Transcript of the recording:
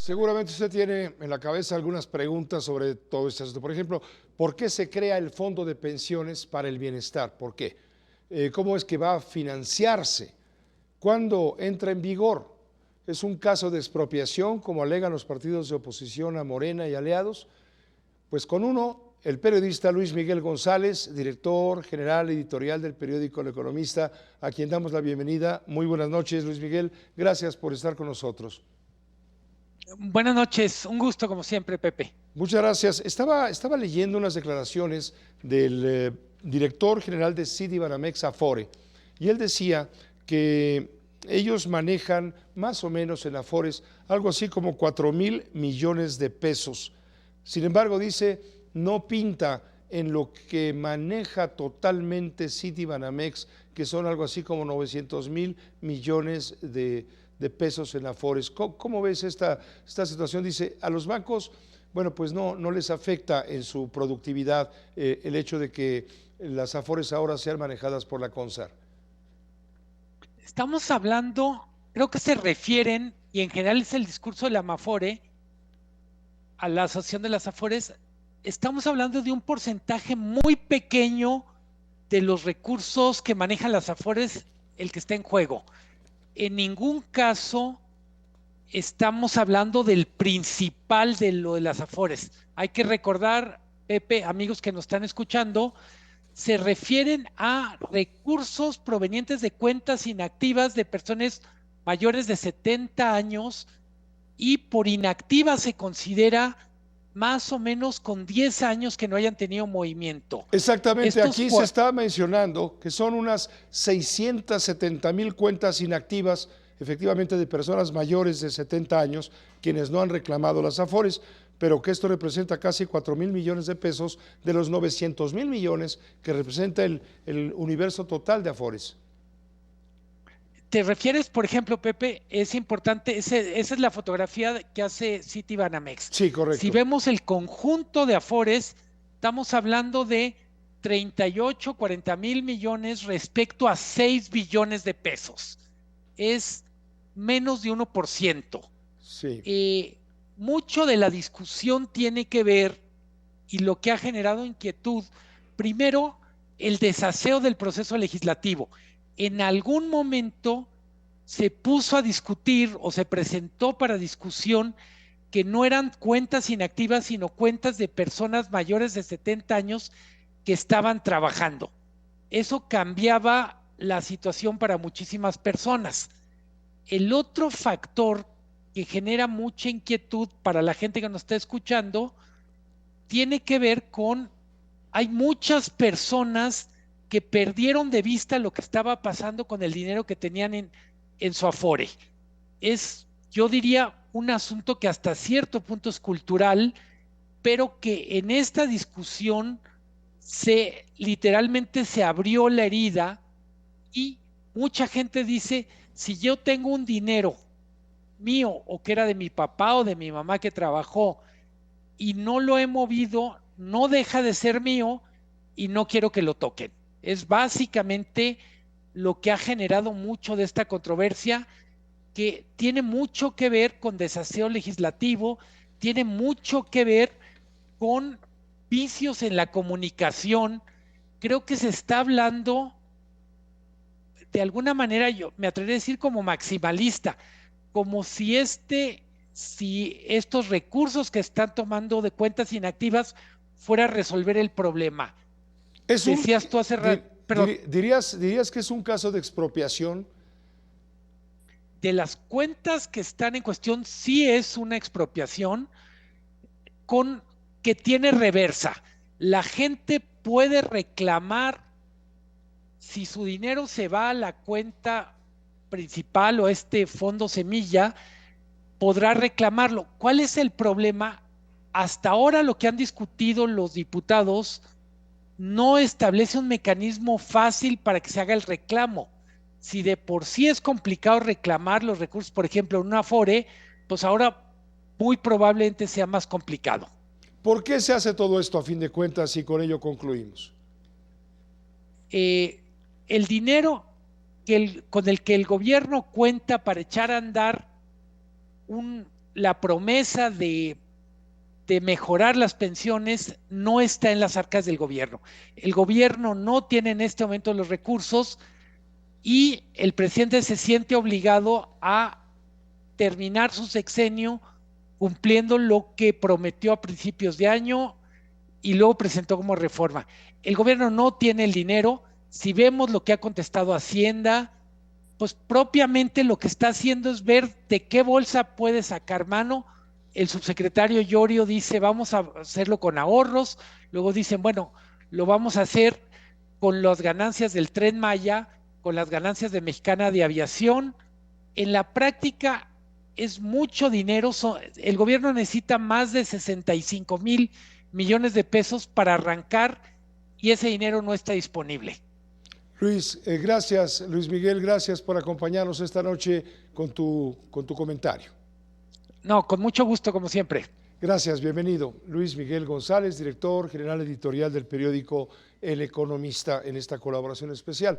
Seguramente usted tiene en la cabeza algunas preguntas sobre todo este asunto. Por ejemplo, ¿por qué se crea el Fondo de Pensiones para el Bienestar? ¿Por qué? ¿Cómo es que va a financiarse? ¿Cuándo entra en vigor? ¿Es un caso de expropiación, como alegan los partidos de oposición a Morena y aliados? Pues con uno, el periodista Luis Miguel González, director general editorial del periódico El Economista, a quien damos la bienvenida. Muy buenas noches, Luis Miguel. Gracias por estar con nosotros. Buenas noches, un gusto como siempre, Pepe. Muchas gracias. Estaba leyendo unas declaraciones del director general de Citibanamex Afore, y él decía que ellos manejan más o menos en Afores algo así como 4,000 millones de pesos. Sin embargo, dice, no pinta en lo que maneja totalmente Citibanamex, que son algo así como 900,000 millones de pesos en Afores. ¿Cómo ves esta situación? Dice, a los bancos, bueno, pues no les afecta en su productividad el hecho de que las Afores ahora sean manejadas por la CONSAR. Estamos hablando, creo que se refieren, y en general es el discurso de la Amafore, a la Asociación de las Afores, estamos hablando de un porcentaje muy pequeño de los recursos que manejan las Afores, el que está en juego. En ningún caso estamos hablando del principal de lo de las Afores. Hay que recordar, Pepe, amigos que nos están escuchando, se refieren a recursos provenientes de cuentas inactivas de personas mayores de 70 años y por inactiva se considera más o menos con 10 años que no hayan tenido movimiento. Exactamente, Estos aquí se está mencionando que son unas 670,000 cuentas inactivas, efectivamente de personas mayores de 70 años, quienes no han reclamado las Afores, pero que esto representa casi 4,000 millones de pesos de los 900,000 millones que representa el universo total de Afores. ¿Te refieres, por ejemplo, Pepe? Es importante, esa es la fotografía que hace Citibanamex. Sí, Si correcto. vemos el conjunto de Afores, estamos hablando de 38, 40,000 millones respecto a 6 billones de pesos. Es menos de 1%. Sí. Eh, Mucho de la discusión tiene que ver, y lo que ha generado inquietud, primero, el desaseo del proceso legislativo. En algún momento se puso a discutir o se presentó para discusión que no eran cuentas inactivas, sino cuentas de personas mayores de 70 años que estaban trabajando. Eso cambiaba la situación para muchísimas personas. El otro factor que genera mucha inquietud para la gente que nos está escuchando tiene que ver con, hay muchas personas que perdieron de vista lo que estaba pasando con el dinero que tenían en su Afore. Es, yo diría, un asunto que hasta cierto punto es cultural, pero que en esta discusión se literalmente se abrió la herida y mucha gente dice, si yo tengo un dinero mío o que era de mi papá o de mi mamá que trabajó y no lo he movido, no deja de ser mío y no quiero que lo toquen. Es básicamente lo que ha generado mucho de esta controversia, que tiene mucho que ver con desaseo legislativo, tiene mucho que ver con vicios en la comunicación. Creo que se está hablando de alguna manera, yo me atrevería a decir como maximalista, como si si estos recursos que están tomando de cuentas inactivas fuera a resolver el problema. Es un, Decías tú hace rato, pero dirías que es un caso de expropiación. de las cuentas que están en cuestión, sí es una expropiación con que tiene reversa. La gente puede reclamar si su dinero se va a la cuenta principal o este fondo semilla, podrá reclamarlo. ¿Cuál es el problema? Hasta ahora lo que han discutido los diputados no establece un mecanismo fácil para que se haga el reclamo. Si de por sí es complicado reclamar los recursos, por ejemplo, en una Afore, pues ahora muy probablemente sea más complicado. ¿Por qué se hace todo esto a fin de cuentas y con ello concluimos? Eh, el dinero con el que el gobierno cuenta para echar a andar un la promesa de mejorar las pensiones no está en las arcas del gobierno. El gobierno no tiene en este momento los recursos y el presidente se siente obligado a terminar su sexenio cumpliendo lo que prometió a principios de año y luego presentó como reforma. El gobierno no tiene el dinero. Si vemos lo que ha contestado Hacienda, pues propiamente lo que está haciendo es ver de qué bolsa puede sacar mano. El subsecretario Llorio dice, vamos a hacerlo con ahorros. Luego dicen, bueno, lo vamos a hacer con las ganancias del Tren Maya, con las ganancias de Mexicana de Aviación. En la práctica es mucho dinero. El gobierno necesita más de 65,000 millones de pesos para arrancar y ese dinero no está disponible. Luis, gracias, Luis Miguel, gracias por acompañarnos esta noche con tu comentario. No, con mucho gusto, como siempre. Gracias, bienvenido. Luis Miguel González, director general editorial del periódico El Economista, en esta colaboración especial.